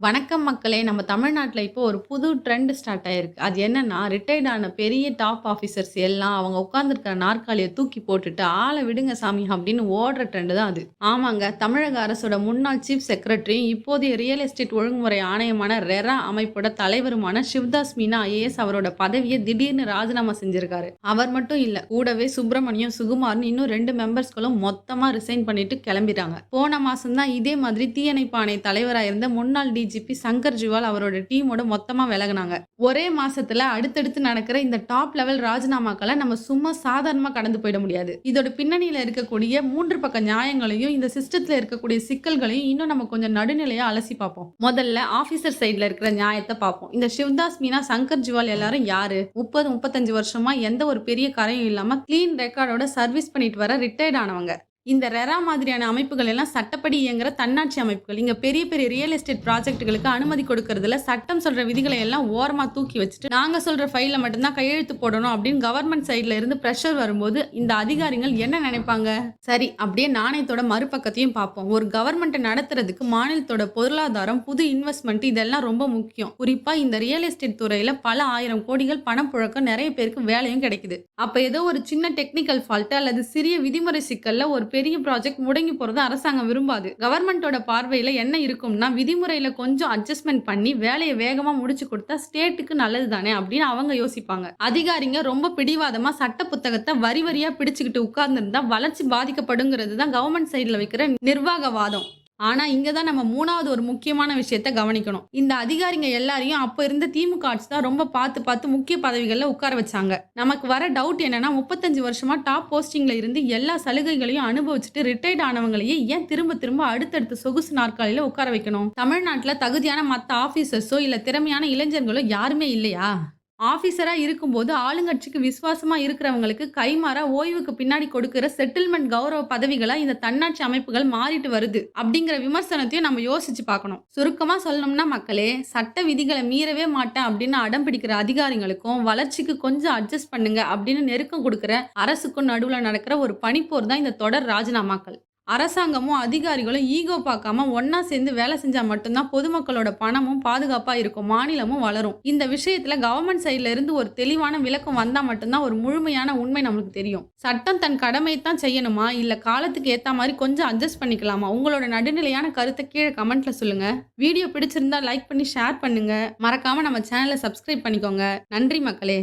வணக்கம் மக்களே! நம்ம தமிழ்நாட்ல இப்போ ஒரு புது ட்ரெண்ட் ஸ்டார்ட் ஆயிருக்கு. அது என்னன்னா, ரிட்டயர்ட் ஆன பெரிய டாப் ஆஃபீசர்ஸ் எல்லாம் அவங்க உட்கார்ந்திருக்கிற நாற்காலிய தூக்கி போட்டுட்டு, "ஆள விடுங்க சாமி" அப்படின்னு ஓடுற ட்ரெண்ட் தான் அது. ஆமாங்க. தமிழக அரசோட முன்னாள் சீஃப் செக்ரட்டரியும், இப்போதைய ரியல் எஸ்டேட் ஒழுங்குமுறை ஆணையமான ரெரா அமைப்போட தலைவருமான சிவ்தாஸ் மீனா ஐஏஎஸ் அவரோட பதவிய திடீர்னு ராஜினாமா செஞ்சிருக்காரு. அவர் மட்டும் இல்ல, கூடவே சுப்பிரமணியம், சுகுமார்னு இன்னும் 2 மெம்பர்ஸ்களும் மொத்தமா ரிசைன் பண்ணிட்டு கிளம்பிட்டாங்க. போன மாசம் தான் இதே மாதிரி தீயணைப்பு ஆணைய தலைவரா இருந்த முன்னாள் டிஜிபி சங்கர் ஜிவால் அவரோட டீமோட மொத்தமா விலகுனாங்க. ஒரே மாசத்துல அடுத்தடுத்து நடக்கிற இந்த டாப் லெவல் ராஜினாமாக்களை நம்ம சும்மா சாதாரணமா கடந்து போயிட முடியாது. இதோட பின்னணியில இருக்கக்கூடிய 3 பக்க நியாயங்களையும் இந்த சிஸ்டத்துல இருக்கக்கூடிய சிக்கல்களையும் இன்னும் நம்ம கொஞ்சம் நடுநிலையா அலசி பார்ப்போம். முதல்ல ஆபீசர் சைடுல இருக்கிற நியாயத்தை பார்ப்போம். இந்த சிவ்தாஸ் மீனா, சங்கர் ஜிவால் எல்லாரும் யாரு? 30, 35 வருஷமா எந்த ஒரு பெரிய கரையும் இல்லாம கிளீன் ரெக்கார்டோட சர்வீஸ் பண்ணிட்டு வர ரிட்டையர்ட் ஆனவங்க. இந்த ரெரா மாதிரியான அமைப்புகள் எல்லாம் சட்டப்படி இயங்குற தன்னாட்சி அமைப்புகள். இங்க பெரிய பெரிய ரியல் எஸ்டேட் ப்ராஜெக்ட்டுகளுக்கு அனுமதி கொடுக்கறதுல சட்டம் சொல்ற விதிகளை எல்லாம் ஓரமா தூக்கி வச்சுட்டு, நாங்க சொல்ற ஃபைல்ல மட்டும்தான் கையெழுத்து போடணும் அப்படின்னு கவர்மெண்ட் சைட்ல இருந்து பிரஷர் வரும்போது இந்த அதிகாரிகள் என்ன நினைப்பாங்க? சரி, அப்படியே நாணயத்தோட மறுபக்கத்தையும் பார்ப்போம். ஒரு கவர்மெண்ட்டை நடத்துறதுக்கு மாநிலத்தோட பொருளாதாரம், புது இன்வெஸ்ட்மெண்ட் இதெல்லாம் ரொம்ப முக்கியம். குறிப்பா இந்த ரியல் எஸ்டேட் துறையில பல ஆயிரம் கோடிகள் பணப்புழக்கம், நிறைய பேருக்கு வேலையும் கிடைக்குது. அப்ப ஏதோ ஒரு சின்ன டெக்னிக்கல் ஃபால்ட் அல்லது சிறிய விதிமுறை சிக்கல்ல ஒரு பெரிய ப்ராஜெக்ட் முடங்கி போறது அரசாங்கம் விரும்பாது. கவர்மெண்டோட பார்வையில என்ன இருக்கும்னா, விதிமுறையில கொஞ்சம் அட்ஜஸ்ட்மெண்ட் பண்ணி வேலையை வேகமா முடிச்சு கொடுத்தா ஸ்டேட்டுக்கு நல்லது தானே அப்படின்னு அவங்க யோசிப்பாங்க. அதிகாரிங்க ரொம்ப பிடிவாதமா சட்ட புத்தகத்தை வரி வரியா பிடிச்சுக்கிட்டு உட்கார்ந்துருந்தா வளர்ச்சி பாதிக்கப்படுங்கிறது தான் கவர்மெண்ட் சைடுல வைக்கிற நிர்வாகவாதம். ஆனா இங்க தான் நம்ம 3வது ஒரு முக்கியமான விஷயத்த கவனிக்கணும். இந்த அதிகாரிங்க எல்லாரையும் அப்ப இருந்த திமுக ஆட்சி தான் ரொம்ப பார்த்து முக்கிய பதவிகள்ல உட்கார வச்சாங்க. நமக்கு வர டவுட் என்னன்னா, 35 வருஷமா டாப் போஸ்டிங்ல இருந்து எல்லா சலுகைகளையும் அனுபவிச்சுட்டு ரிட்டையர்ட் ஆனவங்களையே ஏன் திரும்ப திரும்ப அடுத்தடுத்த சொகுசு நாற்காலியில உட்கார வைக்கணும்? தமிழ்நாட்டுல தகுதியான மத்த ஆபீசர்ஸோ இல்ல திறமையான இளைஞர்களோ யாருமே இல்லையா? ஆபீசரா இருக்கும்போது ஆளுங்கட்சிக்கு விசுவாசமா இருக்கிறவங்களுக்கு கைமாறா ஓய்வுக்கு பின்னாடி கொடுக்கிற செட்டில்மெண்ட் கௌரவ பதவிகளா இந்த தன்னாட்சி அமைப்புகள் மாறிட்டு வருது அப்படிங்கிற விமர்சனத்தையும் நம்ம யோசிச்சு பார்க்கணும். சுருக்கமா சொல்லணும்னா மக்களே, சட்ட விதிகளை மீறவே மாட்டேன் அப்படின்னு அடம் பிடிக்கிற அதிகாரிகளுக்கும், வளர்ச்சிக்கு கொஞ்சம் அட்ஜஸ்ட் பண்ணுங்க அப்படின்னு நெருக்கம் கொடுக்கிற அரசுக்கும் நடுவுல நடக்கிற ஒரு பனிப்போர் தான் இந்த தொடர் ராஜினாமாக்கள். அரசாங்கமும் அதிகாரிகளும் ஈகோ பார்க்காம ஒன்னா சேர்ந்து வேலை செஞ்சா மட்டும்தான் பொதுமக்களோட பணமும் பாதுகாப்பா இருக்கும், மாநிலமும் வளரும். இந்த விஷயத்துல கவர்மெண்ட் சைட்ல இருந்து ஒரு தெளிவான விளக்கம் வந்தா மட்டும்தான் ஒரு முழுமையான உண்மை நமக்கு தெரியும். சட்டம் தன் கடமையை தான் செய்யணுமா, இல்ல காலத்துக்கு ஏத்த மாதிரி கொஞ்சம் அட்ஜஸ்ட் பண்ணிக்கலாமா? உங்களோட நடுநிலையான கருத்தை கீழே கமெண்ட்ல சொல்லுங்க. வீடியோ பிடிச்சிருந்தா லைக் பண்ணி ஷேர் பண்ணுங்க. மறக்காம நம்ம சேனலை சப்ஸ்கிரைப் பண்ணிக்கோங்க. நன்றி மக்களே.